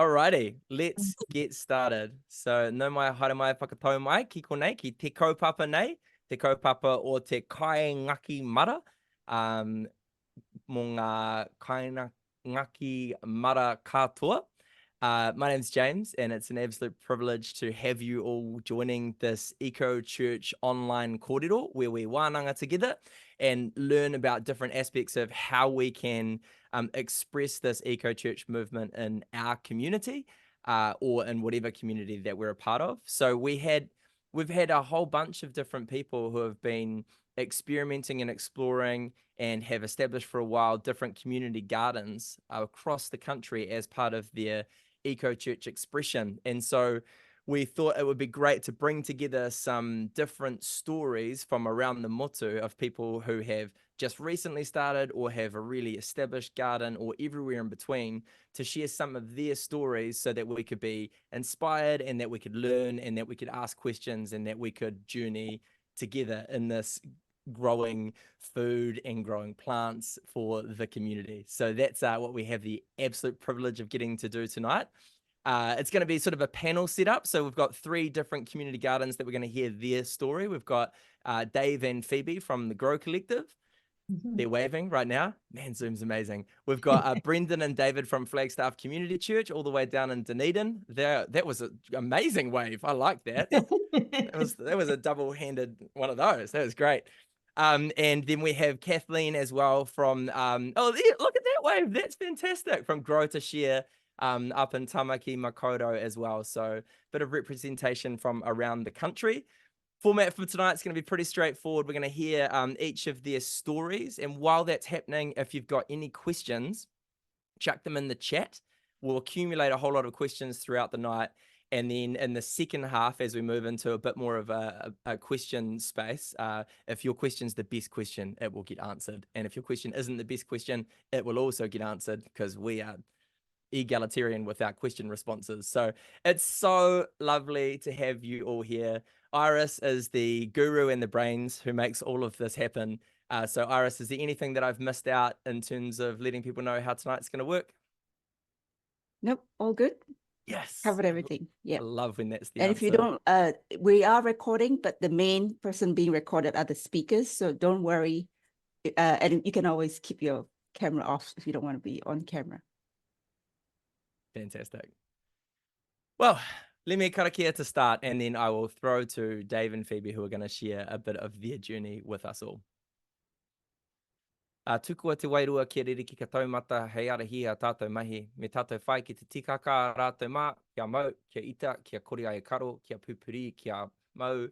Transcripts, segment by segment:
Alrighty, let's get started. So, no mai haere mai whakatau mai, ki konei, ki te kaupapa nei, te kaupapa o te kaingaki mara, mō ngā kaingaki mara katoa. My name's James, and it's an absolute privilege to have you all joining this Eco Church online kōrero, where we wānanga together and learn about different aspects of how we can express this Eco Church movement in our community, or in whatever community that we're a part of. So we've had a whole bunch of different people who have been experimenting and exploring and have established for a while different community gardens across the country as part of their Eco Church expression. And so we thought it would be great to bring together some different stories from around the motu of people who have just recently started or have a really established garden or everywhere in between, to share some of their stories so that we could be inspired and that we could learn and that we could ask questions and that we could journey together in this growing food and growing plants for the community. So that's what we have the absolute privilege of getting to do tonight. It's going to be sort of a panel setup. So we've got 3 different community gardens that we're going to hear their story. We've got Dave and Phoebe from the Grow Collective. They're waving right now. Man, Zoom's amazing. We've got Brendon and David from Flagstaff Community Church all the way down in Dunedin. That was an amazing wave. I like that. That was a double-handed one of those. That was great. And then we have Kathleen as well from, look at that wave. That's fantastic. From Grow to Share up in Tamaki Makaurau as well. So a bit of representation from around the country. Format for tonight is going to be pretty straightforward. We're going to hear each of their stories. And while that's happening, if you've got any questions, chuck them in the chat. We'll accumulate a whole lot of questions throughout the night. And then in the second half, as we move into a bit more of a question space, if your question's the best question, it will get answered. And if your question isn't the best question, it will also get answered, because we are egalitarian with our question responses. So it's so lovely to have you all here. Iris is the guru and the brains who makes all of this happen. So Iris, is there anything that I've missed out in terms of letting people know how tonight's going to work? Nope, all good. Yes. Covered everything. Yeah. I love when that's the And answer. if you don't, we are recording, but the main person being recorded are the speakers. So don't worry. And you can always keep your camera off if you don't want to be on camera. Fantastic. Well, let me karakia to start, and then I will throw to Dave and Phoebe, who are going to share a bit of their journey with us all. Tukua te wairua kia ririki ka taumata hei arahi a tātou mahi. Me tātou whai ki te tikaka rātou mā, kia mau, kia ita, kia kore ai karo, kia pupuri, kia mau,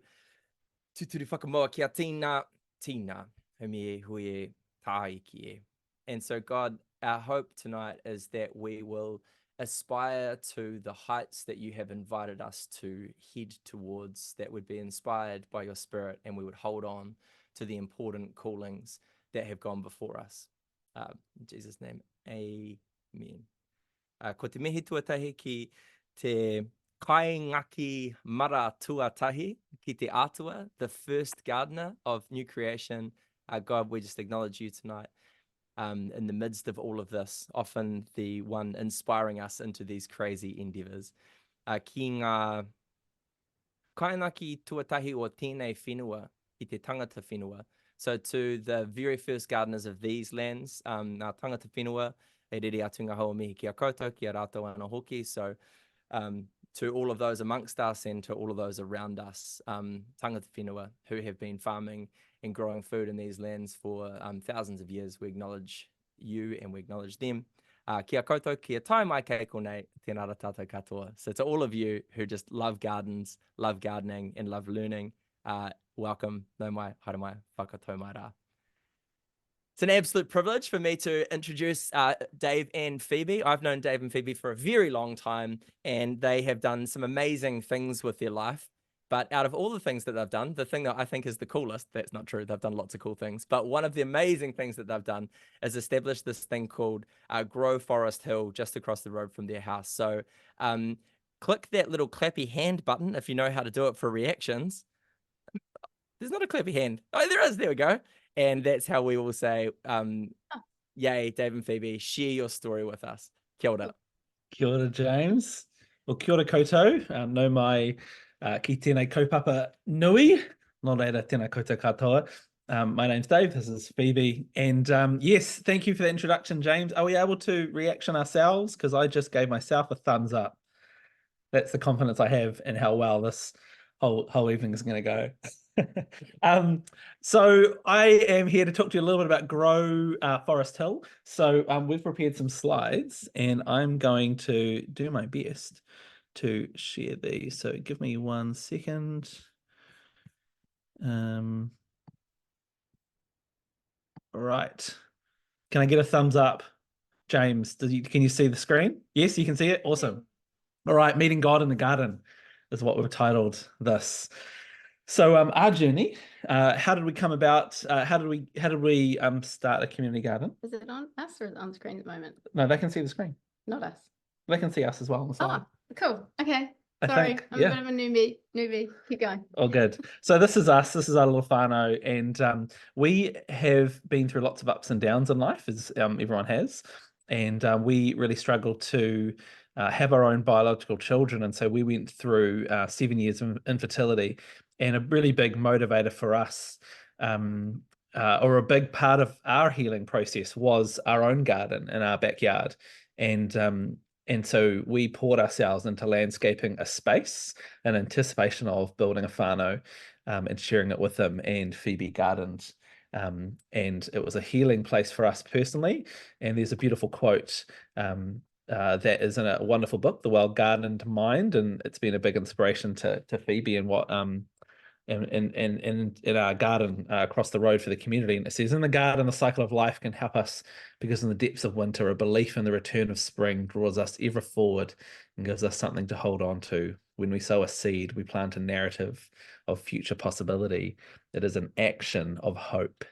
tuturi whakamoa, kia tīna, tīna, humi hui e tāi ki e. And so God, our hope tonight is that we will aspire to the heights that you have invited us to head towards, that would be inspired by your Spirit, and we would hold on to the important callings that have gone before us. In Jesus' name, amen. Ko te mihi tuatahi ki te kaingaki mara tuatahi ki te atua, the first gardener of new creation. God, we just acknowledge you tonight. In the midst of all of this, often the one inspiring us into these crazy endeavors. Ki ngā kainaki tuatahi o tēnei whenua, i te tangata whenua. So to the very first gardeners of these lands, ngā tangata whenua, e rere atu ngā hoa mihi kia koutou, kia rātou ana hoki. So to all of those amongst us and to all of those around us, tangata whenua, who have been farming and growing food in these lands for thousands of years, we acknowledge you and we acknowledge them. Kia koutou, kia tai mai kei konei, tēnā rā tātou katoa. So to all of you who just love gardens, love gardening, and love learning, welcome, no mai, haere mai, whakatau mai rā. It's an absolute privilege for me to introduce Dave and Phoebe. I've known Dave and Phoebe for a very long time, and they have done some amazing things with their life. But out of all the things that they've done, the thing that I think is the coolest, that's not true, they've done lots of cool things, but one of the amazing things that they've done is establish this thing called Grow Forest Hill just across the road from their house. So click that little clappy hand button if you know how to do it for reactions. There's not a clappy hand. Oh, there is. There we go. And that's how we will say, yay, Dave and Phoebe, share your story with us. Kia ora. Kia ora, James. Well, kia ora koutou. No mai ki tēnei kaupapa nui. Nō reira tēnā koutou katoa. My name's Dave, this is Phoebe. And yes, thank you for the introduction, James. Are we able to reaction ourselves? Because I just gave myself a thumbs up. That's the confidence I have in how well this whole evening is going to go. So I am here to talk to you a little bit about Grow Forest Hill. So we've prepared some slides and I'm going to do my best to share these. So give me 1 second. Right. Can I get a thumbs up? James, can you see the screen? Yes, you can see it. Awesome. All right, Meeting God in the Garden is what we've titled this. So our journey, how did we come about? How did we start a community garden? Is it on us or is it on screen at the moment? No, they can see the screen. Not us. They can see us as well on the side. Oh, cool. Okay. I Sorry, think, I'm yeah. a bit of a newbie. Keep going. Oh, good. So this is us. This is our little whānau, and we have been through lots of ups and downs in life, as everyone has, and we really struggled to have our own biological children, and so we went through 7 years of infertility, and a really big motivator for us, or a big part of our healing process, was our own garden in our backyard, and so we poured ourselves into landscaping a space in anticipation of building a whānau and sharing it with them. And Phoebe gardened, and it was a healing place for us personally. And there's a beautiful quote that is in a wonderful book, The Well-Gardened Mind, and it's been a big inspiration to Phoebe and what in our garden across the road for the community. And it says, in the garden, the cycle of life can help us, because in the depths of winter, a belief in the return of spring draws us ever forward and gives us something to hold on to. When we sow a seed, we plant a narrative of future possibility. It is an action of hope.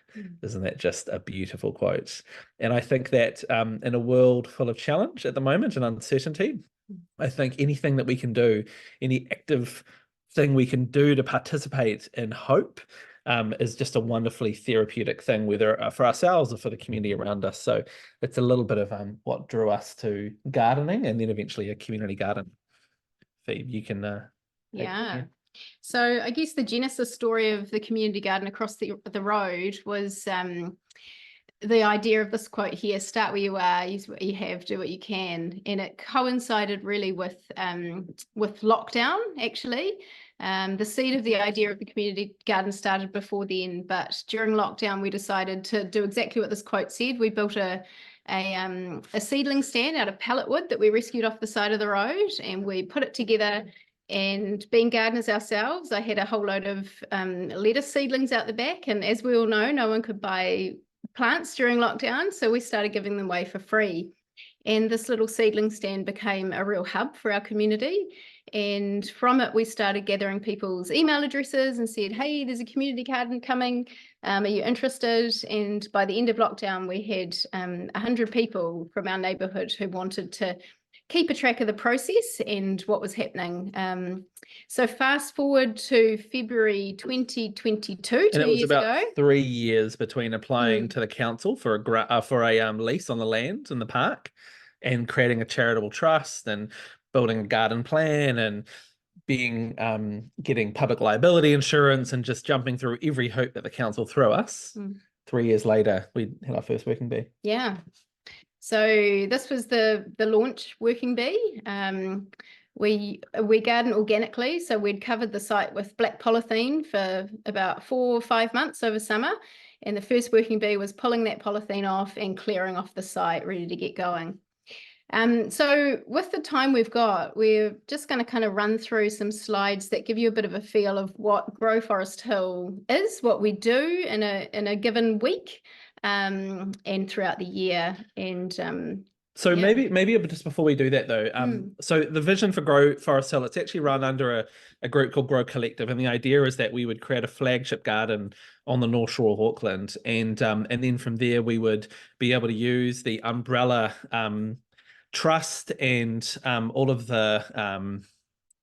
Isn't that just a beautiful quote? And I think that in a world full of challenge at the moment and uncertainty, I think anything that we can do, any active thing we can do to participate in hope is just a wonderfully therapeutic thing, whether for ourselves or for the community around us. So it's a little bit of what drew us to gardening and then eventually a community garden. Phoebe, you can Yeah. So I guess the genesis story of the community garden across the road was the idea of this quote here: start where you are, use what you have, do what you can. And it coincided really with lockdown, actually. The seed of the idea of the community garden started before then, but during lockdown we decided to do exactly what this quote said. We built a seedling stand out of pallet wood that we rescued off the side of the road, and we put it together. And being gardeners ourselves, I had a whole load of lettuce seedlings out the back, and as we all know, no one could buy plants during lockdown, so we started giving them away for free. And this little seedling stand became a real hub for our community. And from it, we started gathering people's email addresses and said, hey, there's a community garden coming. Are you interested? And by the end of lockdown, we had 100 people from our neighborhood who wanted to keep a track of the process and what was happening. So fast forward to February 2022, and 2 it was years about ago. 3 years between applying to the council for a lease on the land in the park and creating a charitable trust and building a garden plan and getting public liability insurance and just jumping through every hoop that the council threw us. 3 years later, we had our first working bee. Yeah. So this was the launch working bee. We garden organically, so we'd covered the site with black polythene for about 4 or 5 months over summer, and the first working bee was pulling that polythene off and clearing off the site, ready to get going. So with the time we've got, we're just going to kind of run through some slides that give you a bit of a feel of what Grow Forest Hill is, what we do in a given week, and throughout the year. And so yeah. maybe just before we do that though, so the vision for Grow Forest Hill, it's actually run under a group called Grow Collective, and the idea is that we would create a flagship garden on the North Shore of Auckland, and then from there we would be able to use the umbrella trust and all of the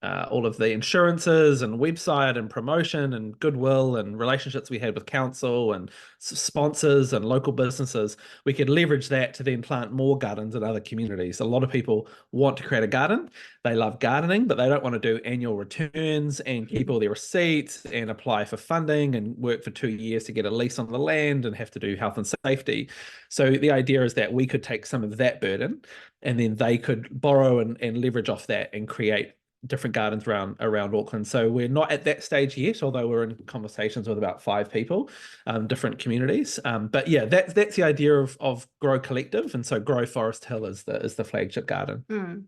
all of the insurances and website and promotion and goodwill and relationships we had with council and sponsors and local businesses, we could leverage that to then plant more gardens in other communities. A lot of people want to create a garden. They love gardening, but they don't want to do annual returns and keep all their receipts and apply for funding and work for 2 years to get a lease on the land and have to do health and safety. So the idea is that we could take some of that burden and then they could borrow and leverage off that and create different gardens around Auckland. So we're not at that stage yet, although we're in conversations with about 5 people, different communities. But yeah, that's the idea of Grow Collective, and so Grow Forest Hill is the flagship garden.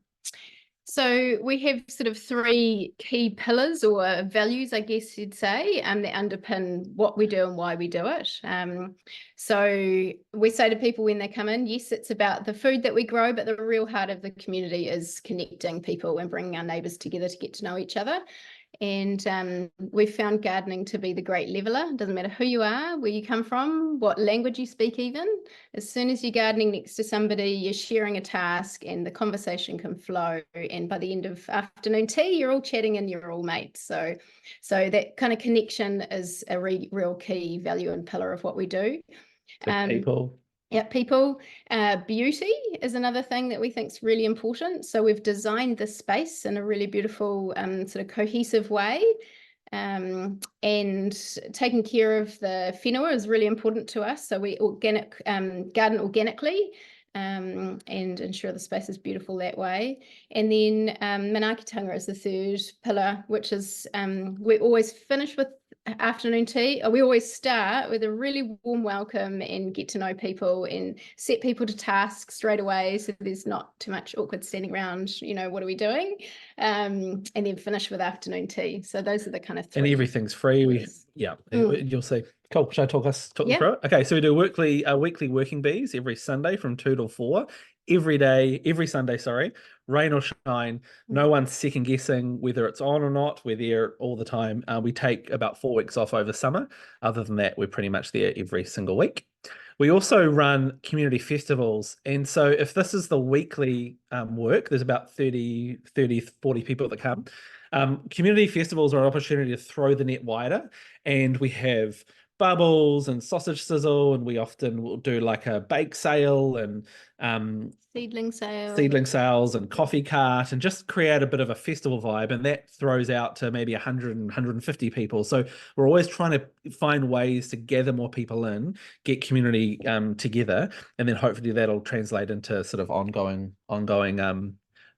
So we have sort of 3 key pillars or values, I guess you'd say, that underpin what we do and why we do it. So we say to people when they come in, yes, it's about the food that we grow, but the real heart of the community is connecting people and bringing our neighbours together to get to know each other. And we've found gardening to be the great leveller. It doesn't matter who you are, where you come from, what language you speak even. As soon as you're gardening next to somebody, you're sharing a task and the conversation can flow. And by the end of afternoon tea, you're all chatting and you're all mates. So that kind of connection is a real key value and pillar of what we do. People. Yeah, people. Beauty is another thing that we think is really important. So we've designed the space in a really beautiful sort of cohesive way. And taking care of the whenua is really important to us. So we garden organically and ensure the space is beautiful that way. And then manaakitanga is the third pillar, which is we always finish with afternoon tea. We always start with a really warm welcome and get to know people and set people to task straight away, so there's not too much awkward standing around, what are we doing, and then finish with afternoon tea. So those are the kind of 3. And everything's free. You'll see. Cool. Should I talk you through it? Okay, so we do weekly working bees every Sunday from 2 till 4. Every Sunday, rain or shine. No one's second guessing whether it's on or not. We're there all the time. We take about 4 weeks off over summer. Other than that, we're pretty much there every single week. We also run community festivals. And so if this is the weekly work, there's about 30, 40 people that come. Community festivals are an opportunity to throw the net wider. And we have bubbles and sausage sizzle, and we often will do like a bake sale and seedling sales and coffee cart, and just create a bit of a festival vibe, and that throws out to maybe 100 and 150 people. So we're always trying to find ways to gather more people in, get community together, and then hopefully that'll translate into sort of ongoing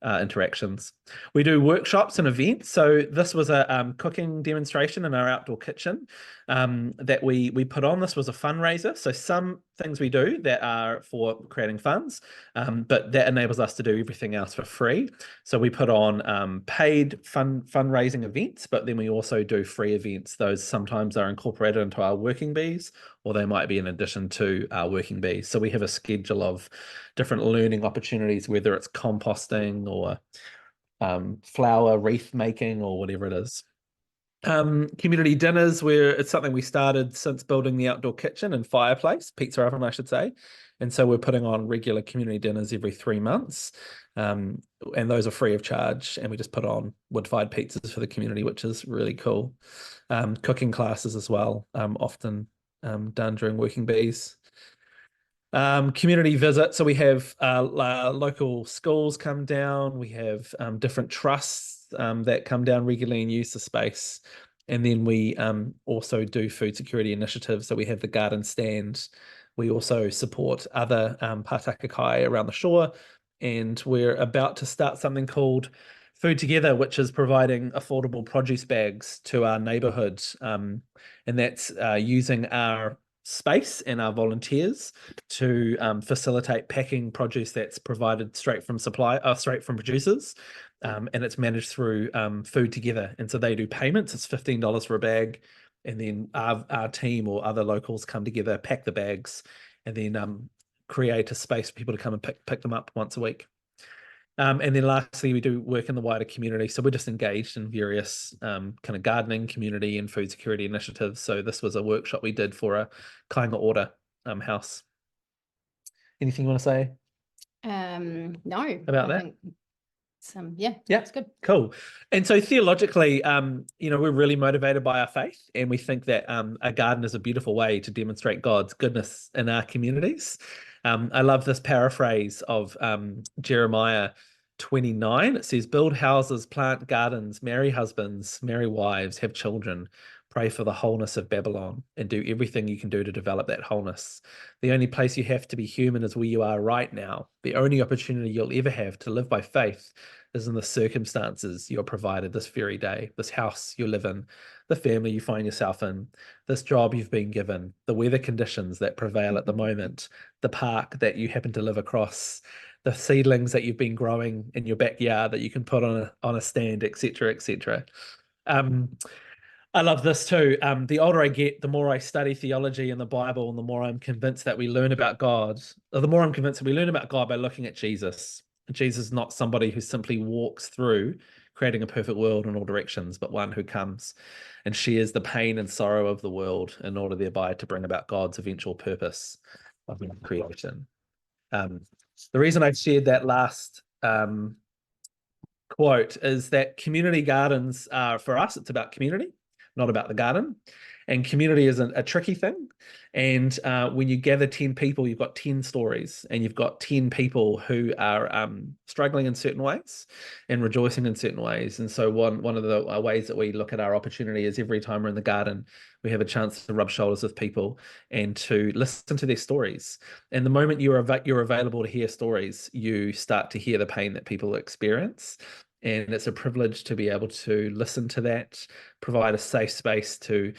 interactions. We do workshops and events. So this was a cooking demonstration in our outdoor kitchen that we put on. This was a fundraiser. So some things we do that are for creating funds, but that enables us to do everything else for free. So we put on paid fundraising events, but then we also do free events. Those sometimes are incorporated into our working bees, or they might be in addition to our working bees. So we have a schedule of different learning opportunities, whether it's composting or flower wreath making or whatever it is. Community dinners, where it's something we started since building the outdoor kitchen and fireplace, pizza oven, I should say. And so we're putting on regular community dinners every 3 months. And those are free of charge. And we just put on wood-fired pizzas for the community, which is really cool. Cooking classes as well, often done during working bees. Community visits. So we have local schools come down. We have different trusts that come down regularly and use the space. And then we also do food security initiatives. So we have the garden stand. We also support other pātaka kai around the shore. And we're about to start something called Food Together, which is providing affordable produce bags to our neighborhood. And that's using our space and our volunteers to facilitate packing produce that's provided straight from producers. And it's managed through Food Together. And so they do payments. It's $15 for a bag. And then our team or other locals come together, pack the bags, and then create a space for people to come and pick them up once a week. And then lastly, we do work in the wider community. So we're just engaged in various kind of gardening, community and food security initiatives. So this was a workshop we did for a Kāinga Order house. Anything you want to say? No. About that? Yeah, Yeah. it's good. Cool. And so theologically, we're really motivated by our faith, and we think that a garden is a beautiful way to demonstrate God's goodness in our communities. I love this paraphrase of Jeremiah 29. It says, build houses, plant gardens, marry husbands, marry wives, have children, pray for the wholeness of Babylon, and do everything you can do to develop that wholeness. The only place you have to be human is where you are right now. The only opportunity you'll ever have to live by faith is in the circumstances you're provided this very day, this house you live in, the family you find yourself in, this job you've been given, the weather conditions that prevail at the moment, the park that you happen to live across, the seedlings that you've been growing in your backyard that you can put on a stand, etc., etc. I love this too. The older I get, the more I study theology and the Bible, and the more I'm convinced that we learn about God, or the more I'm convinced that we learn about God by looking at Jesus. Jesus is not somebody who simply walks through creating a perfect world in all directions, but one who comes and shares the pain and sorrow of the world in order thereby to bring about God's eventual purpose of creation. The reason I've shared that last quote is that community gardens are, for us, it's about community, not about the garden. And community is a tricky thing. And when you gather 10 people, you've got 10 stories, and you've got 10 people who are struggling in certain ways and rejoicing in certain ways. And so one of the ways that we look at our opportunity is every time we're in the garden, we have a chance to rub shoulders with people and to listen to their stories. And the moment you're available to hear stories, you start to hear the pain that people experience. And it's a privilege to be able to listen to that, provide a safe space to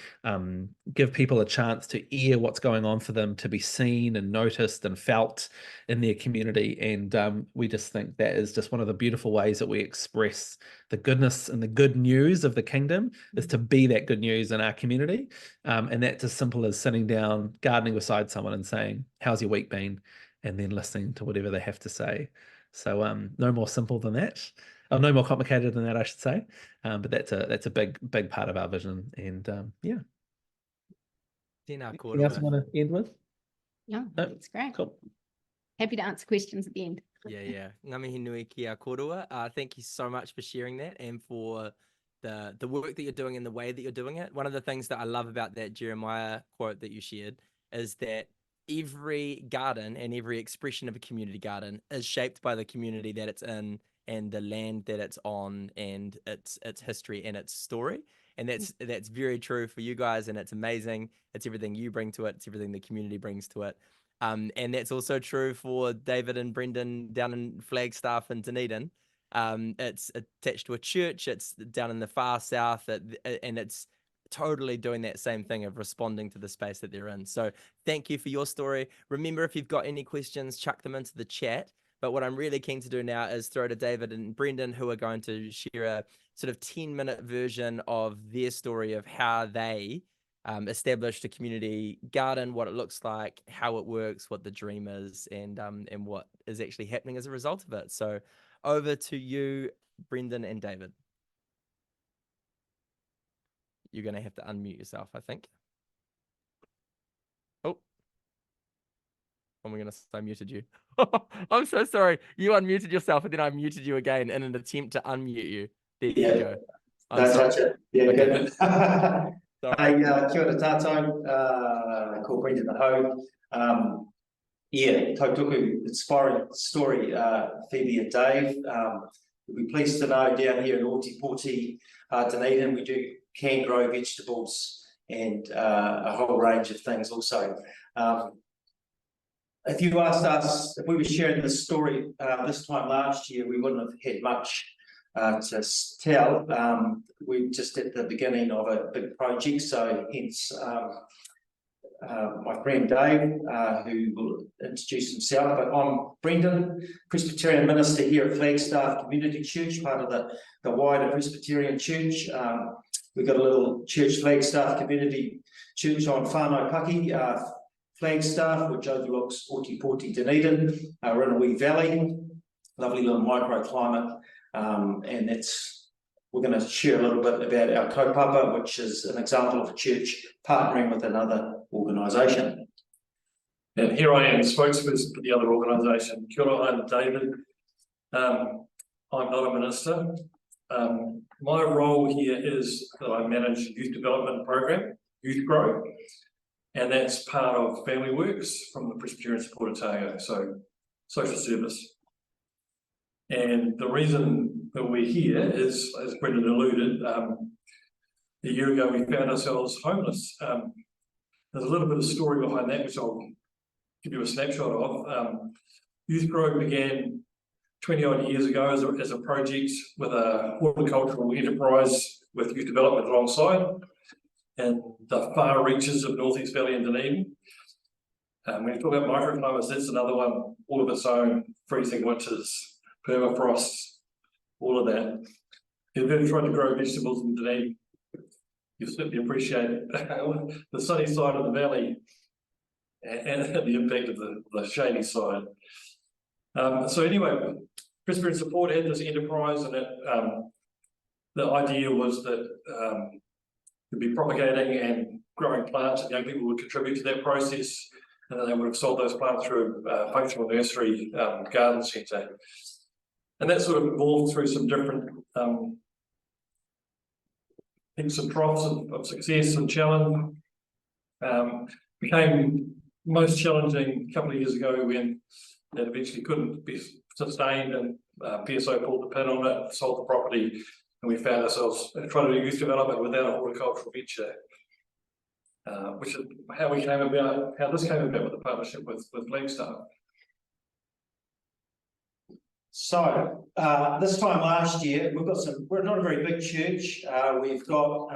give people a chance to hear what's going on for them, to be seen and noticed and felt in their community. And we just think that is just one of the beautiful ways that we express the goodness and the good news of the kingdom, is to be that good news in our community. And that's as simple as sitting down, gardening beside someone and saying, how's your week been? And then listening to whatever they have to say. So no more simple than that. No more complicated than that, I should say. But that's a big part of our vision. And yeah. Anything else you want to end with? No, No? that's great. Cool. Happy to answer questions at the end. Yeah. Ngā mihi nui ki a kōrua. Thank you so much for sharing that and for the work that you're doing and the way that you're doing it. One of the things that I love about that Jeremiah quote that you shared is that every garden and every expression of a community garden is shaped by the community that it's in and the land that it's on and its history and its story. And that's very true for you guys, and it's amazing. It's everything you bring to it. It's everything the community brings to it. And that's also true for David and Brendon down in Flagstaff and Dunedin. It's attached to a church. It's down in the far south, and it's totally doing that same thing of responding to the space that they're in. So thank you for your story. Remember, if you've got any questions, chuck them into the chat. But what I'm really keen to do now is throw to David and Brendon, who are going to share a sort of 10-minute version of their story of how they established a community garden, what it looks like, how it works, what the dream is, and what is actually happening as a result of it. So over to you, Brendon and David. You're going to have to unmute yourself, I think. Oh. I'm going to say I muted you. I'm so sorry. You unmuted yourself and then I muted you again in an attempt to unmute you. There you go. Don't touch it. Yeah, Okay. good. Hey, kia ora tātou, ko Brendon McRae. Yeah, tautuku inspiring story, Phoebe and Dave. We'll be pleased to know down here in Aotearoa, Dunedin, we do can grow vegetables and a whole range of things also. If you asked us if we were sharing this story this time last year, we wouldn't have had much to tell. We're just at the beginning of a big project, so hence my friend Dave, who will introduce himself. But I'm Brendon, Presbyterian minister here at Flagstaff Community Church, part of the wider Presbyterian Church. We've got a little church, Flagstaff Community Church on whānau Paki, Flagstaff, which overlooks Aotearoa, Dunedin. We're in a wee valley, lovely little microclimate, and we're going to share a little bit about our kaupapa, which is an example of a church partnering with another organisation. And here I am, spokesperson for the other organisation. Kia ora, I'm David. I'm not a minister. My role here is that I manage the youth development program, YouthGrow, and that's part of Family Works from the Presbyterian Support Otago, so social service. And the reason that we're here is, as Brendon alluded, a year ago we found ourselves homeless. There's a little bit of story behind that, which I'll give you a snapshot of. YouthGrow began 20 odd years ago as a project with a horticultural enterprise with youth development alongside, and the far reaches of North East Valley and Dunedin. When you talk about microclimates, that's another one, all of its own, freezing winters, permafrost, all of that. If you've ever tried to grow vegetables in Dunedin, you'll certainly appreciate the sunny side of the valley and the impact of the shady side. So anyway, Presbyterian Support had this enterprise, and the idea was that you'd be propagating and growing plants, and young people would contribute to that process, and then they would have sold those plants through a functional nursery garden centre. And that sort of evolved through some different peaks and troughs of success and challenge. Became most challenging a couple of years ago when that eventually couldn't be sustained, and PSO pulled the pin on it, sold the property, and we found ourselves trying to do youth development without a horticultural venture, which is how this came about with the partnership with Flagstaff. So this time last year, we're not a very big church. We've got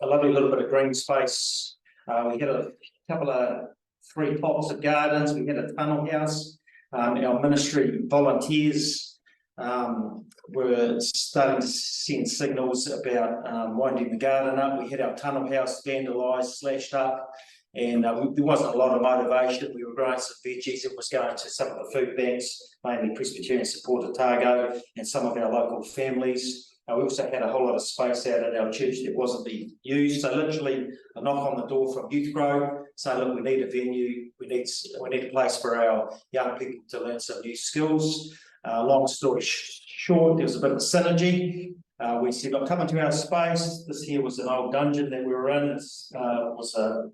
a lovely little bit of green space. We had a couple of 3 plots of gardens. We had a tunnel house. Our ministry volunteers were starting to send signals about winding the garden up. We had our tunnel house vandalised, slashed up, and there wasn't a lot of motivation. We were growing some veggies. It was going to some of the food banks, mainly Presbyterian Support Otago, and some of our local families. We also had a whole lot of space out at our church that wasn't being used. So literally a knock on the door from YouthGrow, say, look, we need a venue, we need a place for our young people to learn some new skills. Long story short, there was a bit of synergy. We said, look, come into our space. This here was an old dungeon that we were in. It was a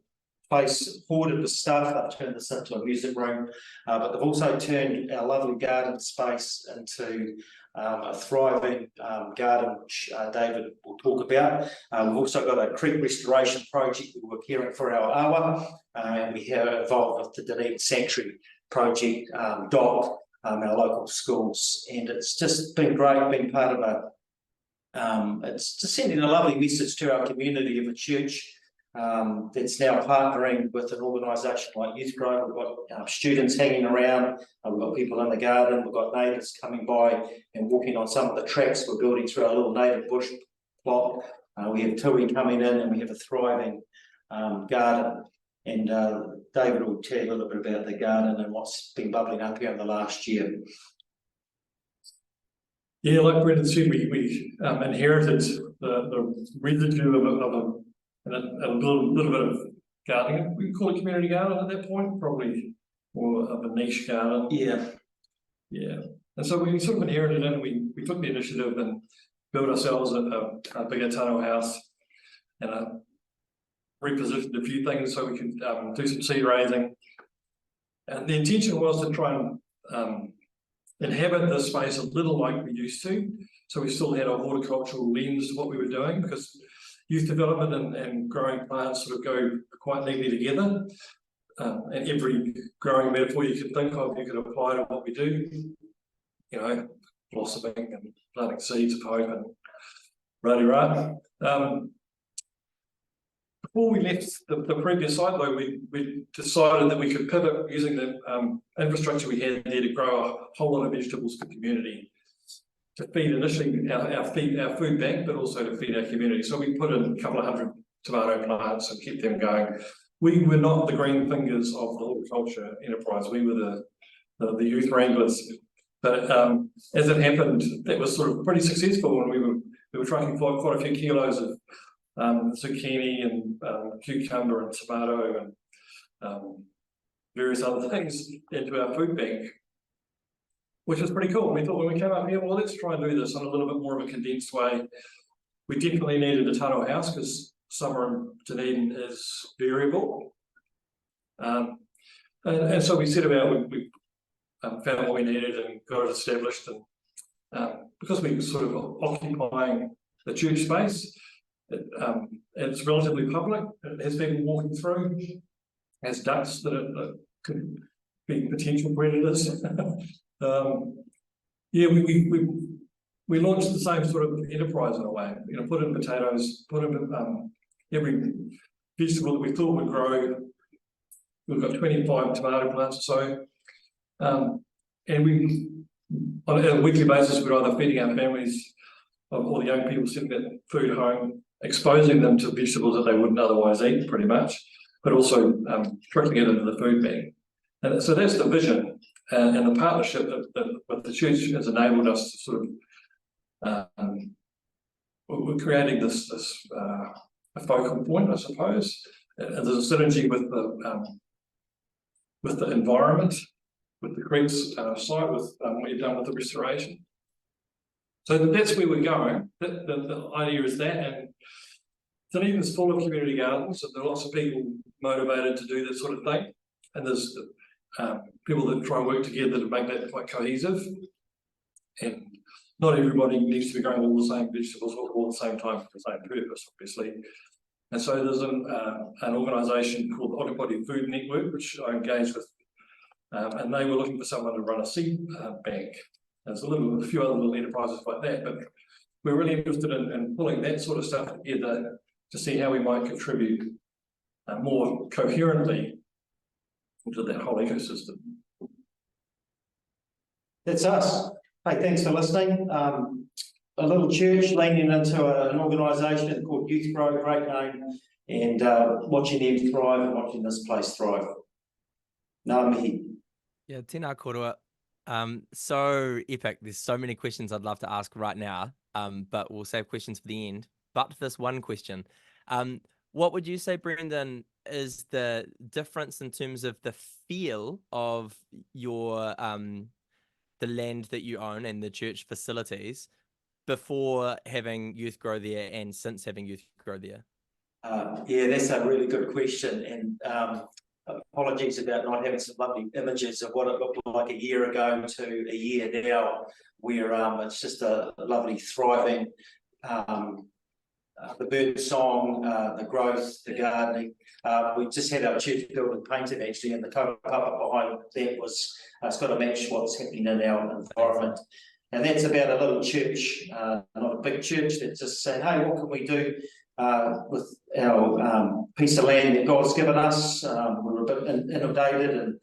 place hoarded with stuff. They've turned this into a music room, but they've also turned our lovely garden space into a thriving garden, which David will talk about. We've also got a creek restoration project that we're caring for our awa, and we have involved with the Dunedin Sanctuary project, DOC, our local schools, and it's just been great being part of it's just sending a lovely message to our community of a church that's now partnering with an organisation like YouthGrow. We've got students hanging around, we've got people in the garden, we've got neighbours coming by and walking on some of the tracks we're building through our little native bush plot. We have Tui coming in, and we have a thriving garden. And David will tell you a little bit about the garden and what's been bubbling up here in the last year. Yeah, like Brendon said, we inherited the residue of a little bit of gardening. We call it community garden at that point, probably more of a niche garden. Yeah. And so we sort of inherited it, and we took the initiative and built ourselves a bigger tunnel house, and repositioned a few things so we could do some seed raising. And the intention was to try and inhabit this space a little like we used to. So we still had a horticultural lens to what we were doing, because youth development and growing plants sort of go quite neatly together. And every growing metaphor you could think of, you could apply to what we do. You know, blossoming and planting seeds of hope and rah-de-rah. Before we left the previous site, though, we decided that we could pivot using the infrastructure we had there to grow a whole lot of vegetables for community, to feed initially our food bank, but also to feed our community. So we put in a couple of 100 tomato plants and kept them going. We were not the green fingers of the horticulture enterprise. We were the youth wranglers. But as it happened, that was sort of pretty successful, and we were tracking quite a few kilos of zucchini and cucumber and tomato and various other things into our food bank. which is pretty cool. We thought when we came up here, well, let's try and do this in a little bit more of a condensed way. We definitely needed a taro house because summer in Dunedin is variable. And so we set about, we found what we needed and got it established. And because we're sort of occupying the church space, it's relatively public. It has people walking through, has ducks that could be potential predators. Yeah, we launched the same sort of enterprise in a way. You know, put in potatoes, put in every vegetable that we thought would grow. We've got 25 tomato plants or so, and we on a weekly basis we're either feeding our families or the young people sending that food home, exposing them to vegetables that they wouldn't otherwise eat, pretty much, but also trickling it into the food bank. And so that's the vision, and the partnership that with the church has enabled us to sort of we're creating this a focal point, I suppose. And there's a synergy with the environment, with the creeks site, with what you've done with the restoration. So that's where we're going. The idea is that, and Dunedin's full of community gardens, and there are lots of people motivated to do this sort of thing. And there's people that try and work together to make that quite cohesive. And not everybody needs to be growing all the same vegetables all at the same time for the same purpose, obviously. And so there's an organisation called the Ōtepoti Food Network, which I engaged with, and they were looking for someone to run a seed bank. There's a few other little enterprises like that, but we're really interested in pulling that sort of stuff together to see how we might contribute more coherently into that whole ecosystem. That's us. Hey, thanks for listening. A little church leaning into an organisation called YouthGrow, great name, and watching them thrive and watching this place thrive. Ngā mihi. Yeah, tēnā kōrero. So epic. There's so many questions I'd love to ask right now, but we'll save questions for the end. But this one question, what would you say, Brendon, is the difference in terms of the feel of your the land that you own and the church facilities before having YouthGrow there and since having YouthGrow there? Yeah, that's a really good question, and apologies about not having some lovely images of what it looked like a year ago to a year now, where it's just a lovely thriving, the bird song, the growth, the gardening. We just had our church building painted actually, and the kaupapa behind that was, it's got to match what's happening in our environment. And that's about a little church, not a big church, that's just saying, hey, what can we do with our piece of land that God's given us? We were a bit inundated and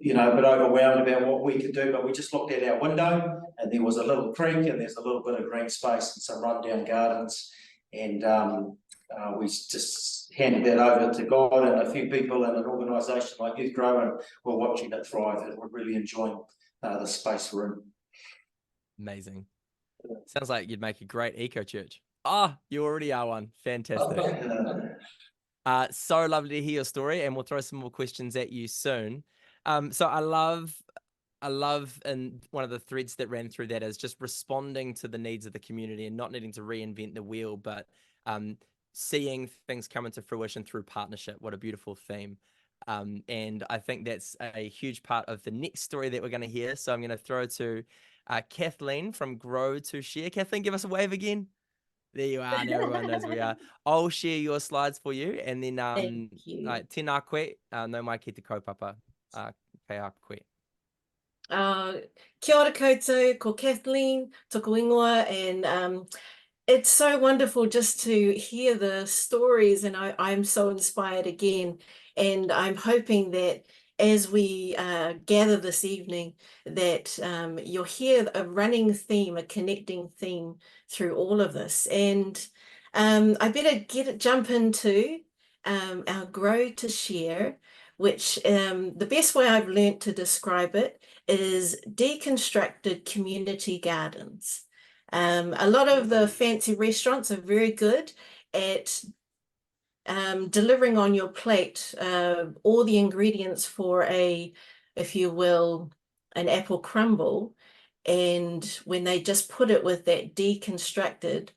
you know, a bit overwhelmed about what we could do, but we just looked at our window and there was a little creek and there's a little bit of green space and some rundown gardens, and we just handed that over to God and a few people in an organisation like YouthGrow, and we're watching it thrive and we're really enjoying the space we're in. Amazing. Sounds like you'd make a great eco church. Ah, you already are one. Fantastic. So lovely to hear your story, and we'll throw some more questions at you soon. So I love, and one of the threads that ran through that is just responding to the needs of the community and not needing to reinvent the wheel, but seeing things come into fruition through partnership. What a beautiful theme. And I think that's a huge part of the next story that we're going to hear. So I'm going to throw to Kathleen from Grow to share. Kathleen, give us a wave again. There you are, and everyone knows we are. I'll share your slides for you, and then tēnā koe, no mai ki te kaupapa, kei a koe. Kia ora koutou, ko Kathleen, toko ingoa, and it's so wonderful just to hear the stories, and I'm so inspired again, and I'm hoping that as we gather this evening, that you'll hear a running theme, a connecting theme through all of this. And I better jump into our Grow to Share, which the best way I've learnt to describe it is deconstructed community gardens. A lot of the fancy restaurants are very good at delivering on your plate all the ingredients for a, if you will, an apple crumble, and when they just put it with that deconstructed,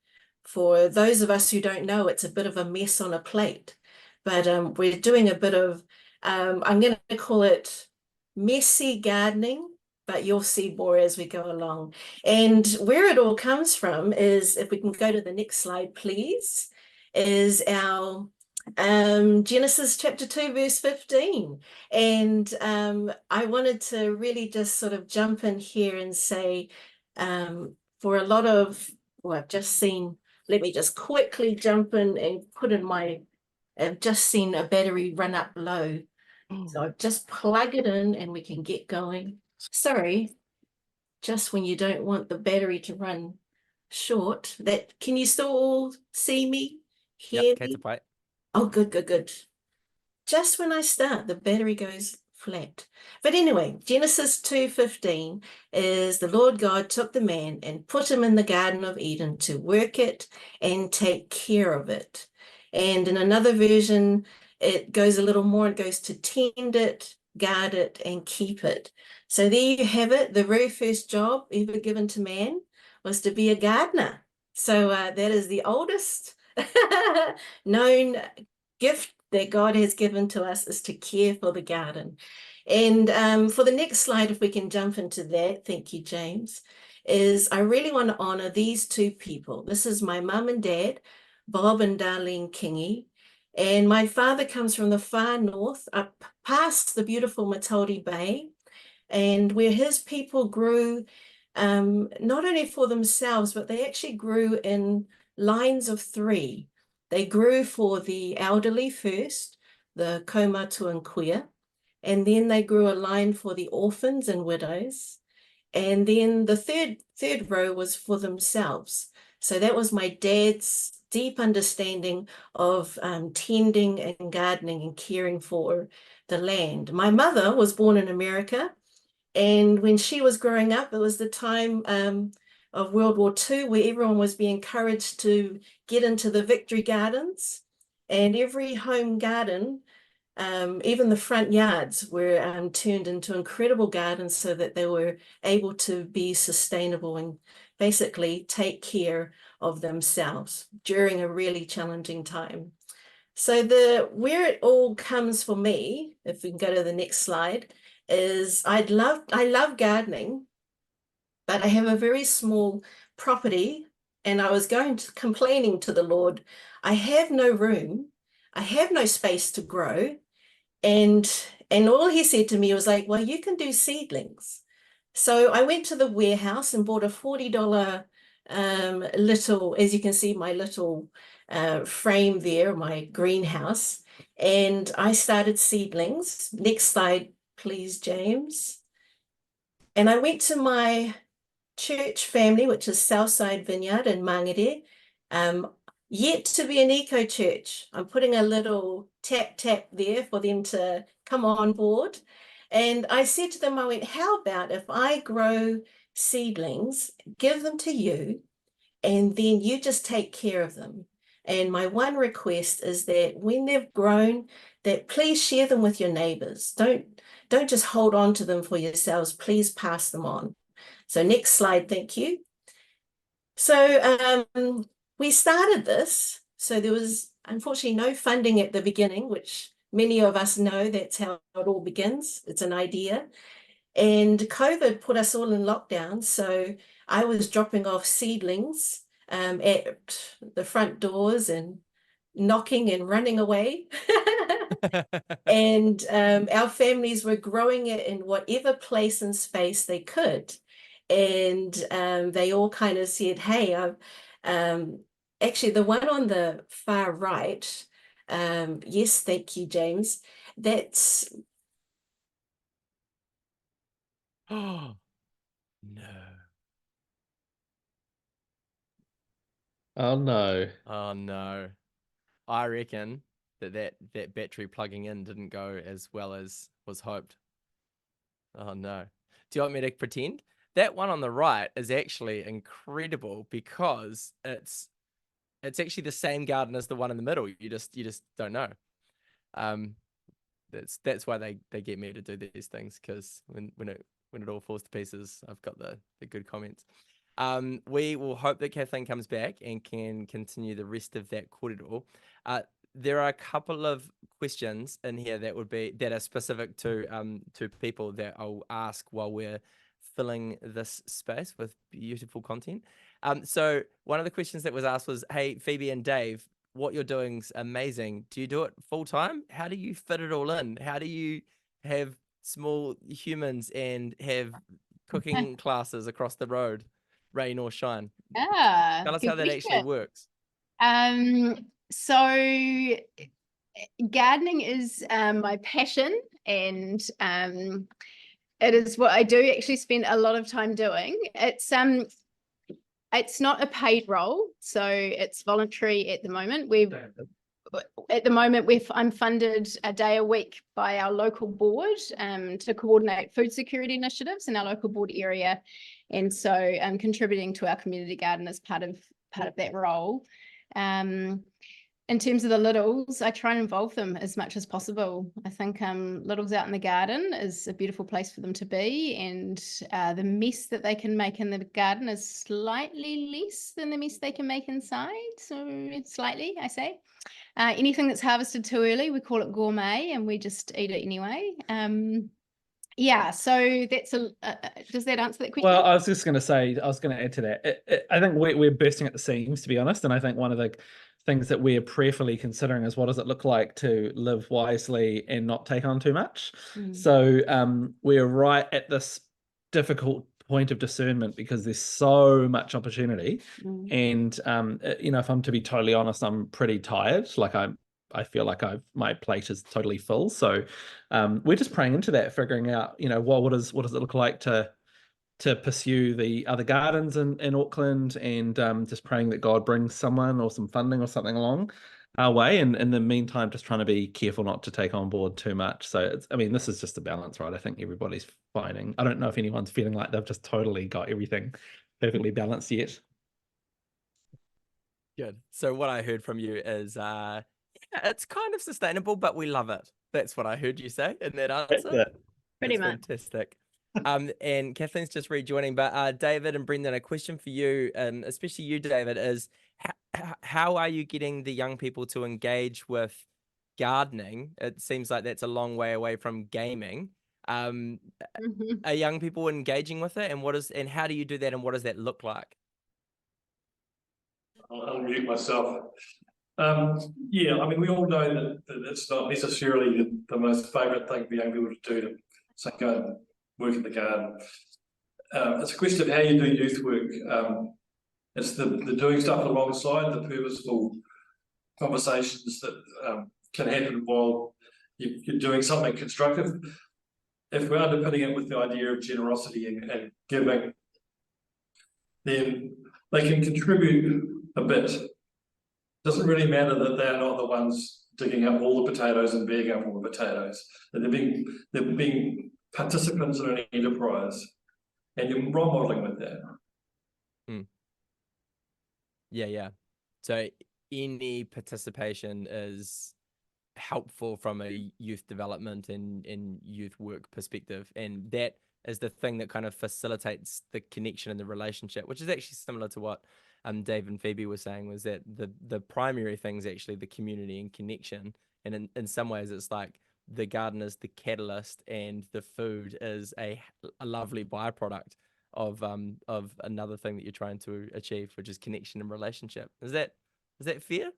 for those of us who don't know, it's a bit of a mess on a plate. But we're doing a bit of, I'm going to call it messy gardening, but you'll see more as we go along. And where it all comes from is, if we can go to the next slide, please, is our Genesis chapter 2, verse 15. And I wanted to really just sort of jump in here and say, for a lot of, well, I've just seen, let me just quickly jump in and put in my, I've just seen a battery run up low. So I've just plug it in and we can get going. Sorry, just when you don't want the battery to run short. That, can you still all see me, hear me? Oh, good, good, good. Just when I start, the battery goes flat. But anyway, Genesis 2:15 is the Lord God took the man and put him in the Garden of Eden to work it and take care of it. And in another version, it goes a little more, it goes to tend it, guard it, and keep it. So there you have it. The very first job ever given to man was to be a gardener. So that is the oldest known gift that God has given to us, is to care for the garden. And for the next slide, if we can jump into that, thank you, James, is I really want to honor these two people. This is my mum and dad, Bob and Darlene Kingy. And my father comes from the far north, up past the beautiful Matori Bay, and where his people grew not only for themselves, but they actually grew in lines of 3. They grew for the elderly first, the kaumatu and queer, and then they grew a line for the orphans and widows, and then the third row was for themselves. So that was my dad's deep understanding of tending and gardening and caring for the land. My mother was born in America, and when she was growing up, it was the time of World War II, where everyone was being encouraged to get into the Victory Gardens, and every home garden, even the front yards, were turned into incredible gardens so that they were able to be sustainable and basically take care of themselves during a really challenging time. So where it all comes for me, if we can go to the next slide, is I love gardening, but I have a very small property, and I was complaining to the Lord, I have no room, I have no space to grow, and all he said to me was like, well, you can do seedlings. So I went to the warehouse and bought a $40 little, as you can see, my little frame there, my greenhouse, and I started seedlings. Next slide, please, James. And I went to my church family, which is Southside Vineyard in Mangere, yet to be an eco church. I'm putting a little tap there for them to come on board. And I said to them, I went, how about if I grow seedlings, give them to you, and then you just take care of them. And my one request is that when they've grown, that please share them with your neighbors. Don't just hold on to them for yourselves. Please pass them on. So next slide, thank you. So we started this. So there was unfortunately no funding at the beginning, which many of us know that's how it all begins. It's an idea. And COVID put us all in lockdown. So I was dropping off seedlings at the front doors and knocking and running away. And our families were growing it in whatever place and space they could. And they all kind of said, hey, actually the one on the far right, yes, thank you, James, that's... Oh, no. Oh no. Oh no. I reckon that battery plugging in didn't go as well as was hoped. Oh no. Do you want me to pretend? That one on the right is actually incredible because it's actually the same garden as the one in the middle. You just don't know. That's why they get me to do these things, because when when it all falls to pieces. I've got the good comments. We will hope that Kathleen comes back and can continue the rest of that kōrero. There are a couple of questions in here that are specific to people that I'll ask while we're filling this space with beautiful content. So one of the questions that was asked was, hey, Phoebe and Dave, what you're doing's amazing. Do you do it full time? How do you fit it all in? How do you have small humans and have cooking classes across the road, rain or shine? Yeah, Tell us good how that actually question. works. So gardening is my passion, and it is what I do actually spend a lot of time doing. It's not a paid role, so it's voluntary at the moment. I'm funded a day a week by our local board to coordinate food security initiatives in our local board area, and so I'm contributing to our community garden as part of that role. In terms of the littles, I try and involve them as much as possible. I think littles out in the garden is a beautiful place for them to be, and the mess that they can make in the garden is slightly less than the mess they can make inside. So slightly, I say. Anything that's harvested too early, we call it gourmet, and we just eat it anyway. Yeah, so that's does that answer that question? Well, I was just going to say, I was going to add to that. I think we're bursting at the seams, to be honest. And I think one of the things that we're prayerfully considering is what does it look like to live wisely and not take on too much. So we're right at this difficult point of discernment because there's so much opportunity. And, if I'm to be totally honest, I'm pretty tired. Like I feel like my plate is totally full. So we're just praying into that, figuring out, what does it look like to pursue the other gardens in Auckland, and just praying that God brings someone or some funding or something along our way. And in the meantime, just trying to be careful not to take on board too much. So this is just a balance, right? I think everybody's finding. I don't know if anyone's feeling like they've just totally got everything perfectly balanced yet. Good. So what I heard from you is, it's kind of sustainable, but we love it. That's what I heard you say in that answer. Pretty much. Fantastic. And Kathleen's just rejoining, but David and Brendon, a question for you, especially you, David, is how are you getting the young people to engage with gardening? It seems like that's a long way away from gaming. Are young people engaging with it, and how do you do that, and what does that look like? I'll mute myself. Yeah, we all know that it's not necessarily the most favourite thing for young people to do, to say go and work in the garden. It's a question of how you do youth work. It's the doing stuff alongside, the purposeful conversations that can happen while you're doing something constructive. If we're underpinning it with the idea of generosity and giving, then they can contribute a bit. Doesn't really matter that they're not the ones digging up all the potatoes and bagging up all the potatoes. They're being participants in an enterprise, and you're role modeling with that. Yeah. So any participation is helpful from a youth development and youth work perspective, and that is the thing that kind of facilitates the connection and the relationship, which is actually similar to what Dave and Phoebe were saying, was that the primary thing is actually the community and connection, and in some ways it's like the garden is the catalyst and the food is a lovely byproduct of another thing that you're trying to achieve, which is connection and relationship. Is that fair?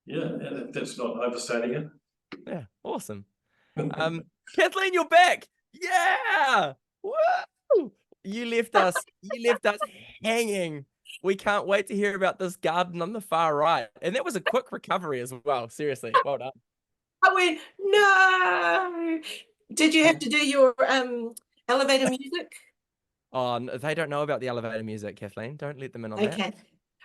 Yeah, that's not overstating it. Yeah, awesome. Kathleen, you're back. Yeah. Woo! You left us hanging. We can't wait to hear about this garden on the far right. And that was a quick recovery as well. Seriously, well done. I went, no. Did you have to do your elevator music? Oh, they don't know about the elevator music, Kathleen. Don't let them in on that. Okay.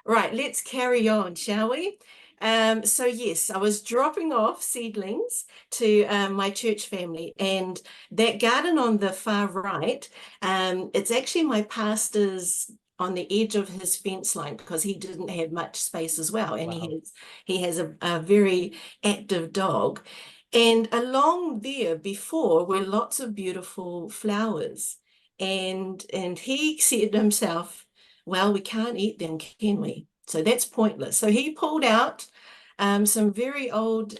Right, let's carry on, shall we? So yes, I was dropping off seedlings to my church family, and that garden on the far right, it's actually my pastor's on the edge of his fence line because he didn't have much space as well, and Wow. he has a very active dog. And along there before were lots of beautiful flowers. And he said to himself, well, we can't eat them, can we? So that's pointless. So he pulled out some very old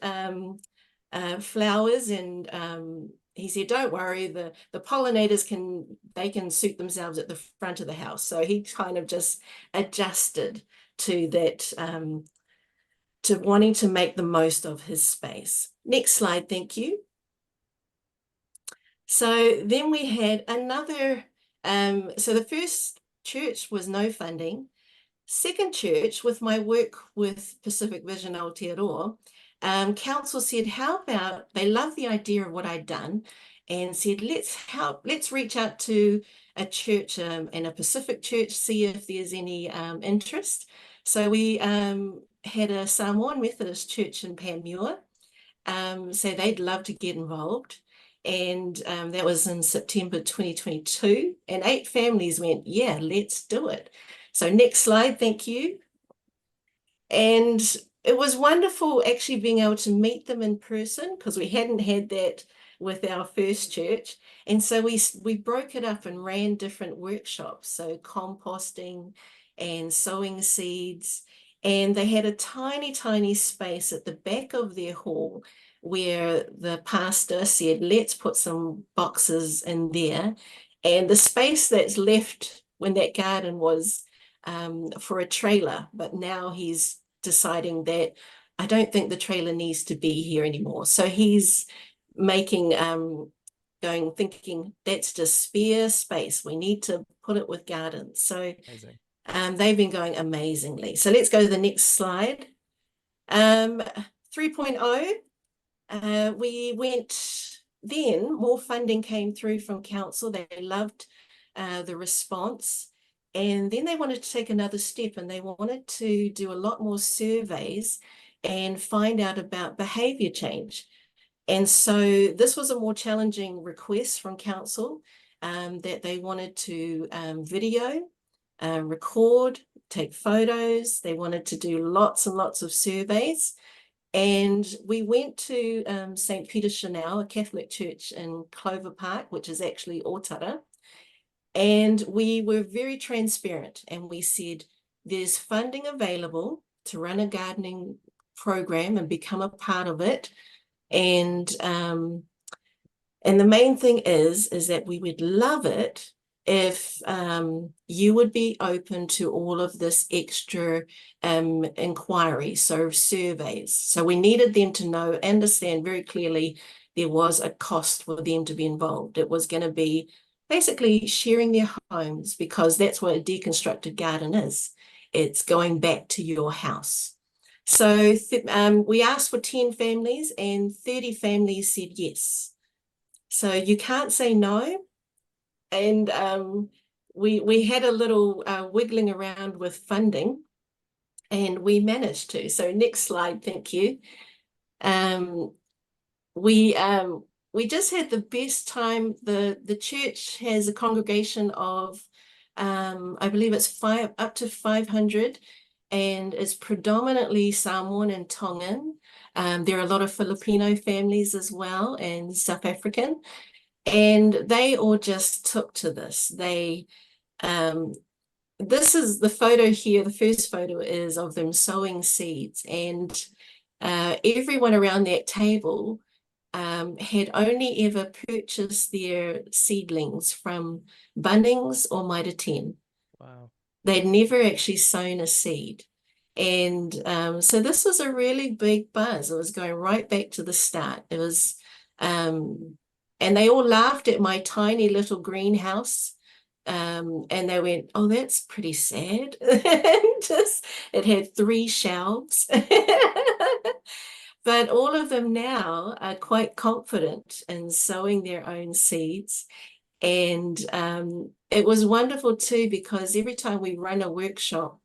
flowers, and he said, don't worry, the pollinators can suit themselves at the front of the house. So he kind of just adjusted to that, to wanting to make the most of his space. Next slide, thank you. So then we had another, so the first church was no funding. Second church, with my work with Pacific Vision Aotearoa, council said, how about, they loved the idea of what I'd done and said, let's reach out to a church and a Pacific church, see if there's any interest. So we had a Samoan Methodist church in Panmure, so they'd love to get involved. And that was in September 2022, and 8 families went, yeah, let's do it. So next slide, thank you. And it was wonderful actually being able to meet them in person, because we hadn't had that with our first church. And so we broke it up and ran different workshops, so composting and sowing seeds. And they had a tiny, tiny space at the back of their hall where the pastor said, let's put some boxes in there. And the space that's left when that garden was for a trailer, but now he's deciding that I don't think the trailer needs to be here anymore. So he's making, thinking that's just spare space. We need to put it with gardens. So they've been going amazingly. So let's go to the next slide. 3.0. We went, then more funding came through from council. They loved the response. And then they wanted to take another step, and they wanted to do a lot more surveys and find out about behavior change. And so this was a more challenging request from council, that they wanted to video, record, take photos. They wanted to do lots and lots of surveys. And we went to St. Peter Chanel, a Catholic church in Clover Park, which is actually Otara. And we were very transparent, and we said, there's funding available to run a gardening program and become a part of it. And the main thing is that we would love it if you would be open to all of this extra inquiry, so surveys. So we needed them to know, understand very clearly there was a cost for them to be involved. It was going to be basically sharing their homes, because that's what a deconstructed garden is. It's going back to your house. So we asked for 10 families, and 30 families said yes. So you can't say no. And we had a little wiggling around with funding, and we managed to. So next slide, thank you. We just had the best time. The church has a congregation of, I believe it's up to 500, and it's predominantly Samoan and Tongan. There are a lot of Filipino families as well, and South African. And they all just took to this. This is the photo here. The first photo is of them sowing seeds, and everyone around that table had only ever purchased their seedlings from Bunnings or Mitre 10. Wow. They'd never actually sown a seed. And so this was a really big buzz. It was going right back to the start. It was, and they all laughed at my tiny little greenhouse. And they went, oh, that's pretty sad. It had 3 shelves. But all of them now are quite confident in sowing their own seeds. And it was wonderful too, because every time we run a workshop,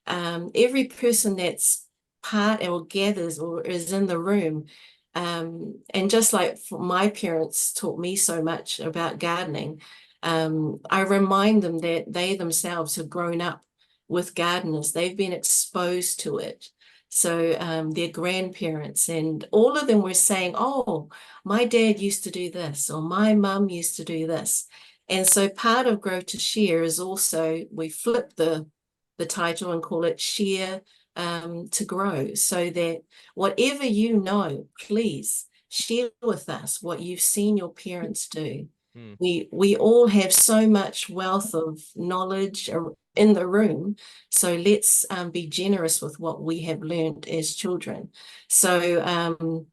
every person that's part or gathers or is in the room, and just like my parents taught me so much about gardening, I remind them that they themselves have grown up with gardeners. They've been exposed to it. So their grandparents, and all of them were saying, oh, my dad used to do this, or my mum used to do this. And so part of Grow to Share is also, we flip the title and call it Share to Grow, so that whatever you know, please share with us what you've seen your parents do. We all have so much wealth of knowledge in the room, so let's be generous with what we have learned as children. So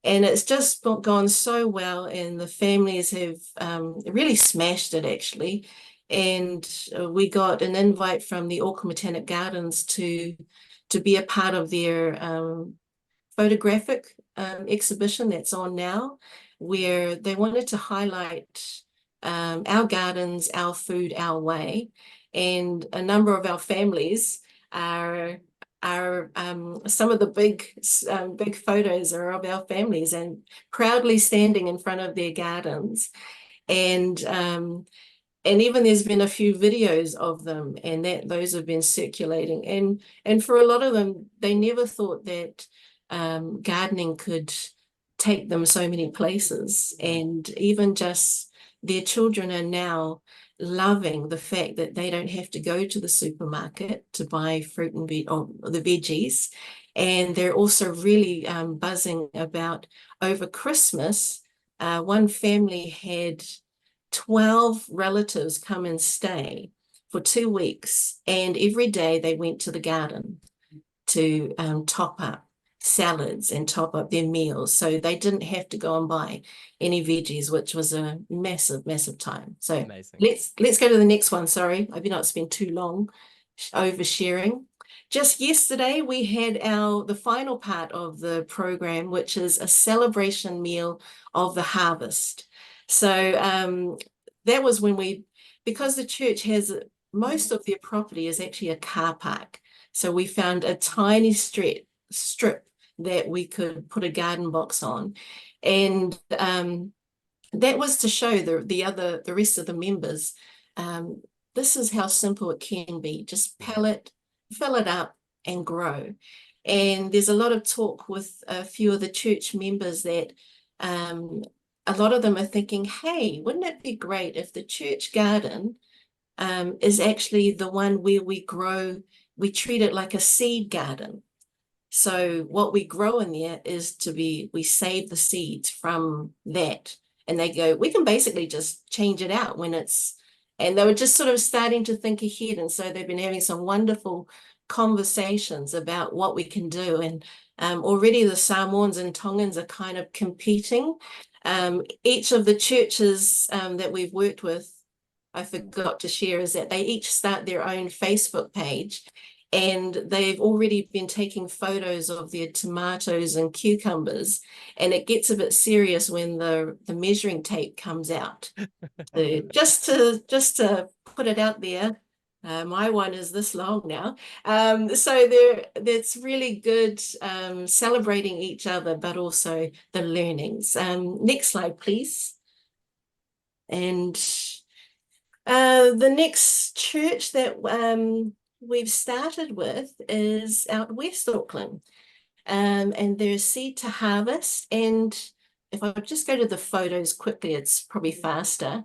and it's just gone so well, and the families have really smashed it, actually. And we got an invite from the Auckland Botanic Gardens to be a part of their photographic exhibition that's on now, where they wanted to highlight our gardens, our food, our way. And a number of our families are some of the big photos are of our families and proudly standing in front of their gardens. And even there's been a few videos of them, and those have been circulating. And for a lot of them, they never thought that gardening could take them so many places. And even just their children are now loving the fact that they don't have to go to the supermarket to buy fruit and the veggies. And they're also really buzzing about, over Christmas, one family had 12 relatives come and stay for 2 weeks, and every day they went to the garden to top up salads and top up their meals, so they didn't have to go and buy any veggies, which was a massive time. So amazing. Let's go to the next one. Sorry, I hope not spend too long oversharing. Just yesterday we had the final part of the program, which is a celebration meal of the harvest. So that was when because the church has most of their property is actually a car park, so we found a tiny strip that we could put a garden box on, and that was to show the rest of the members, this is how simple it can be. Just fill it up and grow. And there's a lot of talk with a few of the church members that a lot of them are thinking, hey, wouldn't it be great if the church garden is actually the one where we grow, we treat it like a seed garden. So what we grow in there is we save the seeds from that. And they go, we can basically just change it out and they were just sort of starting to think ahead. And so they've been having some wonderful conversations about what we can do. And already the Samoans and Tongans are kind of competing. Each of the churches that we've worked with, I forgot to share, is that they each start their own Facebook page. And they've already been taking photos of their tomatoes and cucumbers, and it gets a bit serious when the measuring tape comes out. just to put it out there, my one is this long now. So that's really good, celebrating each other, but also the learnings. Next slide, please. And the next church that we've started with is out West Auckland, and there's Seed to Harvest. And if I just go to the photos quickly, it's probably faster.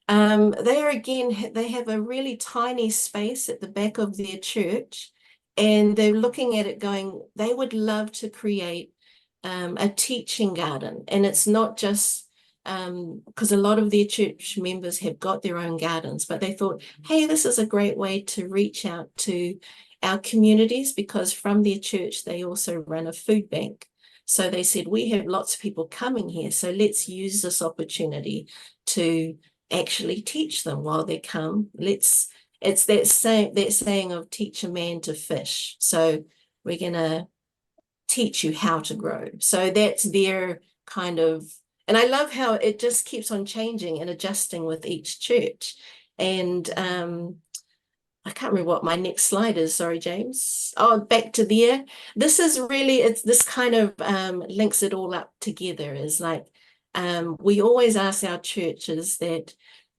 They have a really tiny space at the back of their church, and they're looking at it going, they would love to create a teaching garden. And it's not just because a lot of their church members have got their own gardens, but they thought, hey, this is a great way to reach out to our communities, because from their church, they also run a food bank. So they said, we have lots of people coming here, so let's use this opportunity to actually teach them while they come. It's that saying of teach a man to fish. So we're going to teach you how to grow. So that's their kind of, and I love how it just keeps on changing and adjusting with each church. And I can't remember what my next slide is. Sorry, James. Oh, back to there. This is really, it's this kind of links it all up together. Is like, we always ask our churches that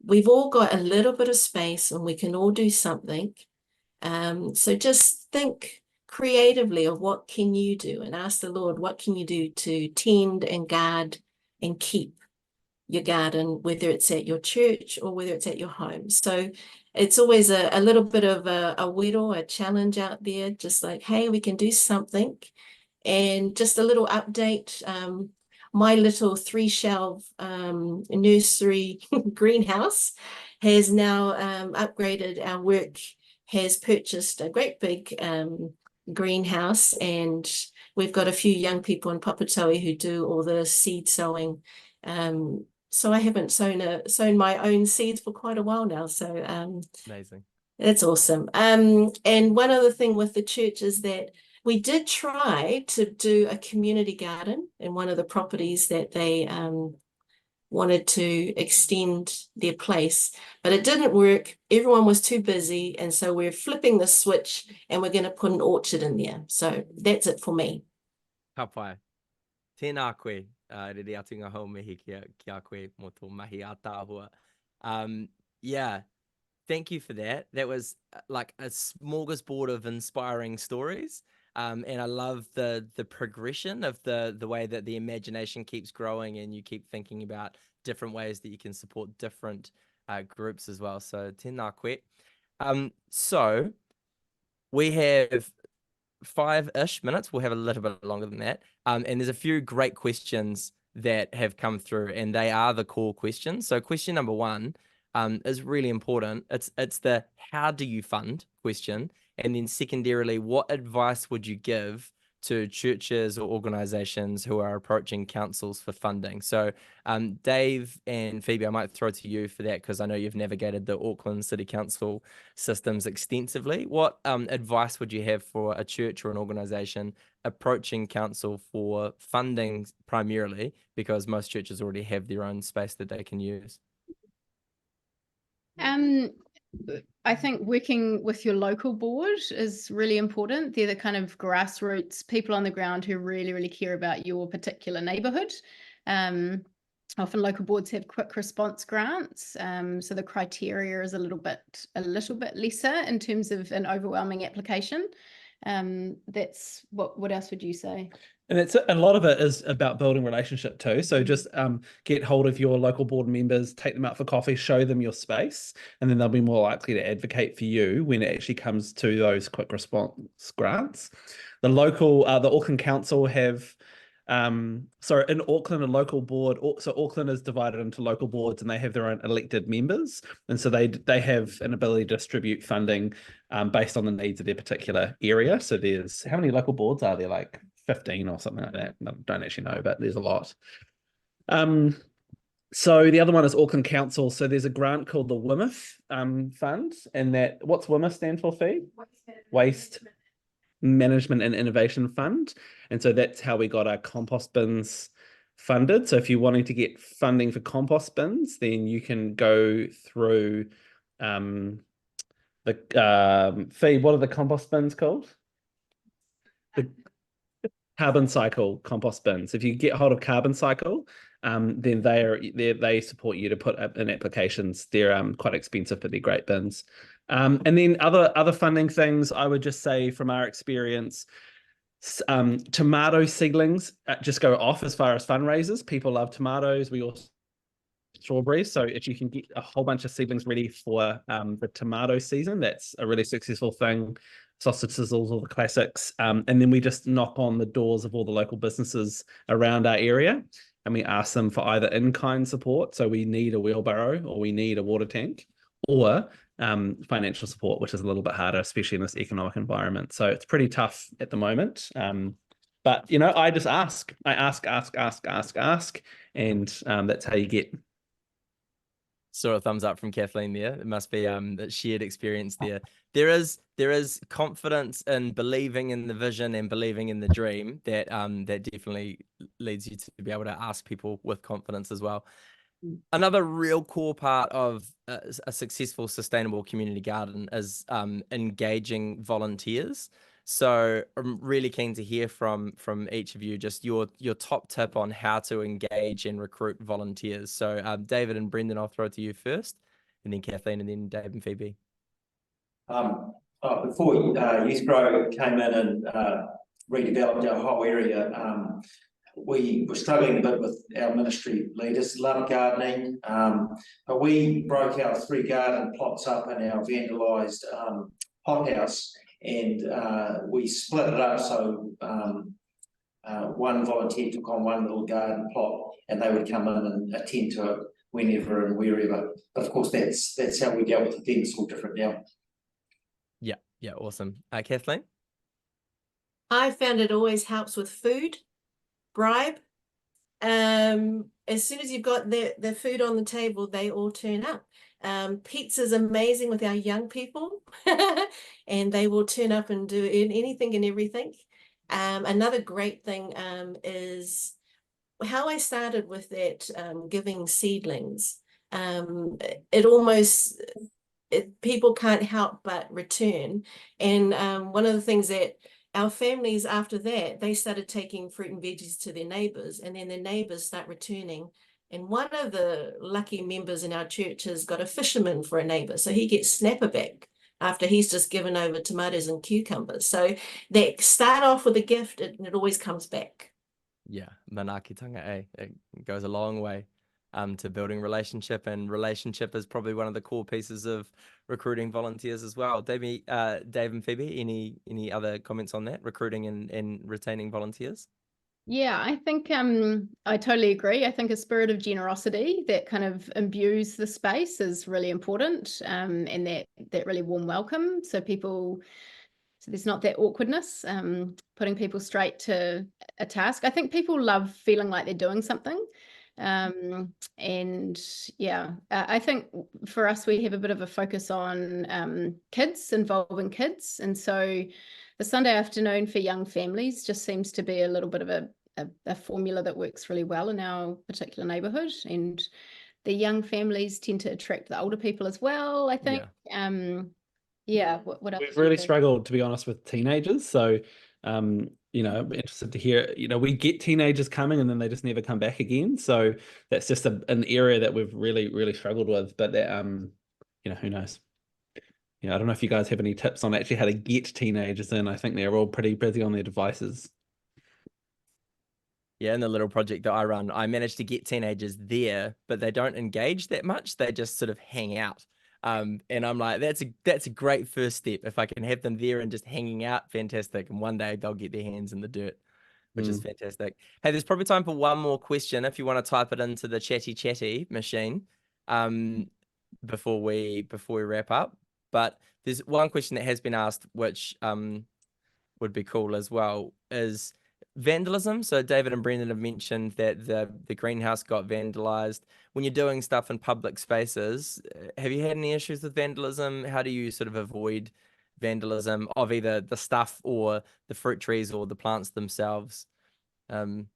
we've all got a little bit of space and we can all do something. So just think creatively of what can you do, and ask the Lord, what can you do to tend and guard and keep your garden, whether it's at your church or whether it's at your home. So it's always a little bit of a whittle, a challenge out there, just like, hey, we can do something. And just a little update, my little 3-shelf nursery greenhouse has now upgraded. Our work has purchased a great big greenhouse, and we've got a few young people in Papatoe who do all the seed sowing. So I haven't sown my own seeds for quite a while now. So Amazing. That's awesome. And one other thing with the church is that we did try to do a community garden in one of the properties that they wanted to extend their place, but it didn't work. Everyone was too busy, and so we're flipping the switch and we're going to put an orchard in there. So that's it for me. Ka pai. Tēnā koe, rere atu ngā hau mihi ki a koe mō tō mahi a tāhua. Yeah, thank you for that. That was like a smorgasbord of inspiring stories. And I love the progression of the way that the imagination keeps growing and you keep thinking about different ways that you can support different groups as well. So tēnā koe. So we have 5-ish minutes. We'll have a little bit longer than that. And there's a few great questions that have come through, and they are the core questions. So question number 1 is really important. It's the how do you fund question. And then secondarily, what advice would you give to churches or organizations who are approaching councils for funding? So Dave and Phoebe, I might throw to you for that because I know you've navigated the Auckland City Council systems extensively. What advice would you have for a church or an organization approaching council for funding primarily, because most churches already have their own space that they can use? I think working with your local board is really important. They're the kind of grassroots people on the ground who really, really care about your particular neighborhood. Often local boards have quick response grants, so the criteria is a little bit lesser in terms of an overwhelming application. That's what else would you say? And a lot of it is about building relationship too. So just get hold of your local board members, take them out for coffee, show them your space, and then they'll be more likely to advocate for you when it actually comes to those quick response grants. The Auckland Council have, in Auckland, a local board, so Auckland is divided into local boards and they have their own elected members. And so they have an ability to distribute funding based on the needs of their particular area. So there's, how many local boards are there? Like 15 or something like that. I don't actually know, but there's a lot. So the other one is Auckland Council. So there's a grant called the WMIF Fund, and that, what's WMIF stand for, Phoebe? Waste Management and Innovation Fund. And so that's how we got our compost bins funded. So if you're wanting to get funding for compost bins, then you can go through Phoebe, what are the compost bins called? The Carbon Cycle compost bins. If you get hold of Carbon Cycle, then they support you to put in applications. They're quite expensive, but they're great bins. And then other funding things, I would just say from our experience, tomato seedlings just go off as far as fundraisers. People love tomatoes. We also strawberries. So if you can get a whole bunch of seedlings ready for the tomato season, that's a really successful thing. Sausage sizzles, all the classics. And then we just knock on the doors of all the local businesses around our area and we ask them for either in-kind support. So we need a wheelbarrow or we need a water tank, or financial support, which is a little bit harder, especially in this economic environment. So it's pretty tough at the moment. But, I just ask. I ask. And that's how you get. Saw a thumbs up from Kathleen there. It must be that shared experience there. There is confidence in believing in the vision and believing in the dream that that definitely leads you to be able to ask people with confidence as well. Another real core part of a successful, sustainable community garden is engaging volunteers. So I'm really keen to hear from each of you just your top tip on how to engage and recruit volunteers. So David and Brendon, I'll throw it to you first, and then Kathleen, and then Dave and Phoebe. I before YouthGrow came in and redeveloped our whole area, we were struggling a bit with our ministry leaders, love gardening, but we broke our 3 garden plots up in our vandalised hothouse, and we split it up so one volunteer took on one little garden plot, and they would come in and attend to it whenever and wherever. But of course, that's how we dealt with it then. It's all different now. Yeah, awesome. Kathleen? I found it always helps with food, bribe. As soon as you've got the food on the table, they all turn up. Pizza's amazing with our young people, and they will turn up and do anything and everything. Another great thing is how I started with that giving seedlings. People can't help but return. And one of the things that our families after that, they started taking fruit and veggies to their neighbours, and then their neighbours start returning. And one of the lucky members in our church has got a fisherman for a neighbour, so he gets snapper back after he's just given over tomatoes and cucumbers. So they start off with a gift, and it always comes back. Yeah, manaakitanga, it goes a long way to building relationship, and relationship is probably one of the core pieces of recruiting volunteers as well. Dave and Phoebe, any other comments on that, recruiting and retaining volunteers? Yeah, I think I totally agree. I think a spirit of generosity that kind of imbues the space is really important, and that really warm welcome. So there's not that awkwardness, putting people straight to a task. I think people love feeling like they're doing something. And yeah, I think for us, we have a bit of a focus on kids, involving kids. And so the Sunday afternoon for young families just seems to be a little bit of a formula that works really well in our particular neighborhood. And the young families tend to attract the older people as well, I think. Yeah. What else? We've really struggled, to be honest, with teenagers. So, I'm interested to hear, we get teenagers coming and then they just never come back again. So that's just an area that we've really, really struggled with. But that, who knows? I don't know if you guys have any tips on actually how to get teenagers in. I think they're all pretty busy on their devices. Yeah, in the little project that I run, I managed to get teenagers there, but they don't engage that much. They just sort of hang out. And I'm like, that's a great first step. If I can have them there and just hanging out, fantastic. And one day they'll get their hands in the dirt, which is fantastic. Hey, there's probably time for one more question if you want to type it into the chatty machine before we wrap up. But there's one question that has been asked, which would be cool as well, is vandalism. So David and Brendon have mentioned that the greenhouse got vandalized. When you're doing stuff in public spaces, have you had any issues with vandalism? How do you sort of avoid vandalism of either the stuff or the fruit trees or the plants themselves? Any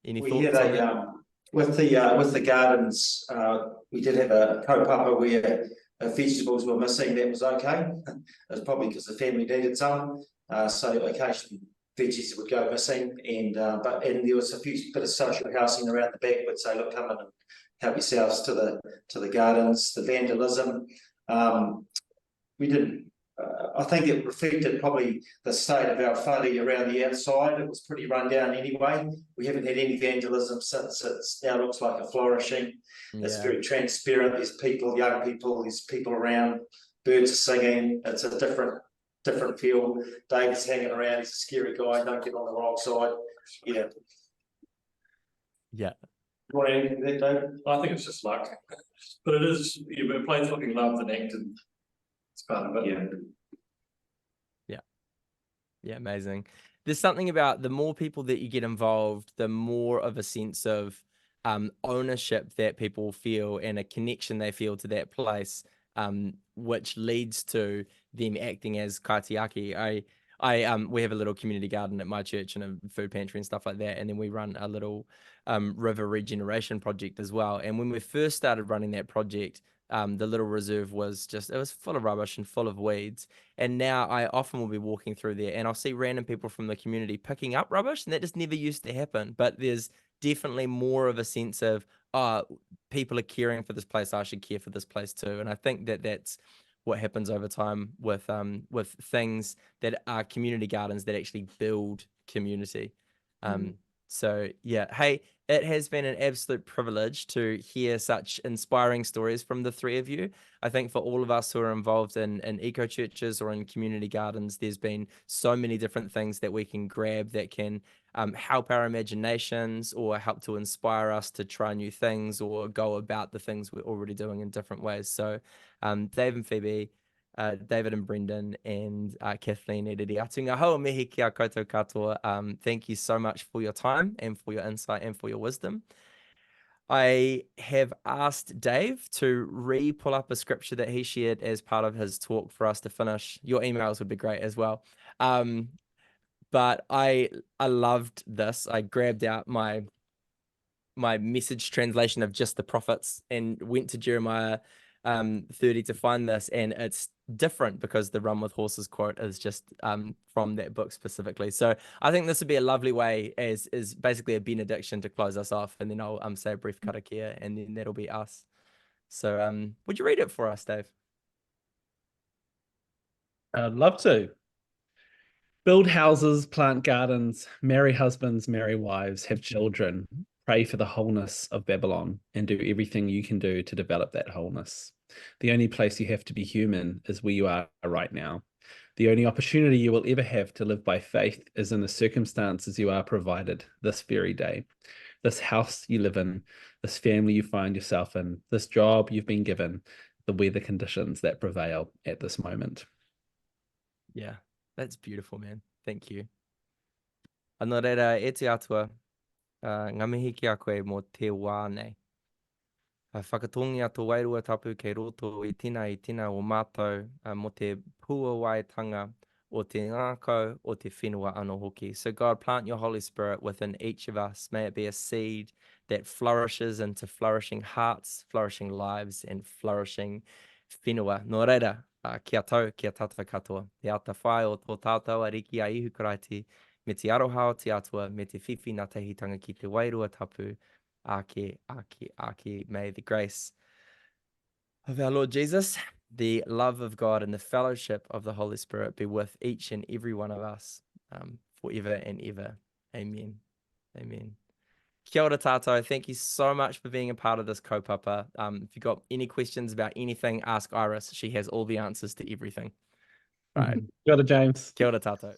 thoughts on that? With the gardens, we did have a kaupapa where vegetables were missing. That was okay. It was probably because the family needed some. So occasionally veggies would go missing, and there was a bit of social housing around the back would say, look, come in and help yourselves to the gardens. The vandalism, we didn't. I think it reflected probably the state of our whare around the outside. It was pretty run down anyway. We haven't had any vandalism since it now looks like a flourishing. Yeah. It's very transparent. There's people, young people, there's people around, birds are singing. It's a different feel. David's hanging around. He's a scary guy. Don't get on the wrong side. Yeah. Yeah. You want anything to that, David? I think it's just luck, but it is. We're playing fucking loved and acted. It's part of it. Yeah, amazing. There's something about the more people that you get involved, the more of a sense of ownership that people feel and a connection they feel to that place, which leads to them acting as kaitiaki. We have a little community garden at my church and a food pantry and stuff like that, and then we run a little river regeneration project as well. And when we first started running that project, the little reserve was it was full of rubbish and full of weeds. And now I often will be walking through there and I'll see random people from the community picking up rubbish, and that just never used to happen. But there's definitely more of a sense of, people are caring for this place, I should care for this place too. And I think that that's what happens over time with things that are community gardens that actually build community. So yeah, hey, it has been an absolute privilege to hear such inspiring stories from the three of you. I think for all of us who are involved in eco churches or in community gardens, there's been so many different things that we can grab that can help our imaginations or help to inspire us to try new things or go about the things we're already doing in different ways. So Dave and Phoebe, David and Brendon, and Kathleen, thank you so much for your time and for your insight and for your wisdom. I have asked Dave to pull up a scripture that he shared as part of his talk for us to finish. Your emails would be great as well. But I loved this. I grabbed out my message translation of just the prophets and went to Jeremiah 30 to find this, and it's different because the run with horses quote is just from that book specifically. So I think this would be a lovely way as basically a benediction to close us off, and then I'll say a brief karakia, and then that'll be us. So would you read it for us, Dave? I'd love to. Build houses, plant gardens, marry husbands, marry wives, have children, pray for the wholeness of Babylon, and do everything you can do to develop that wholeness. The only place you have to be human is where you are right now. The only opportunity you will ever have to live by faith is in the circumstances you are provided this very day. This house you live in, this family you find yourself in, this job you've been given, the weather conditions that prevail at this moment. Yeah, that's beautiful, man. Thank you. Anō reira, e te atua, ngā mihi ki a koe mō te wā nei. Whakatongi a tō wairua tapu kei roto i tina o mātou mo te pua waitanga o te ngākau o te whenua anō hoki. So God, plant your Holy Spirit within each of us. May it be a seed that flourishes into flourishing hearts, flourishing lives, and flourishing whenua. Nō reira, kia tau, kia tata katoa. Te ata whai o tō tātou a riki a ihu karaiti, me te aroha o te atua, me te whiwhi nā tehitanga ki te wairua tapu, Ake. May the grace of our Lord Jesus, the love of God, and the fellowship of the Holy Spirit be with each and every one of us forever and ever. Amen. Amen. Kia ora tātou. Thank you so much for being a part of this kaupapa. If you've got any questions about anything, ask Iris. She has all the answers to everything. Right. Kia ora, James. Kia ora tātou.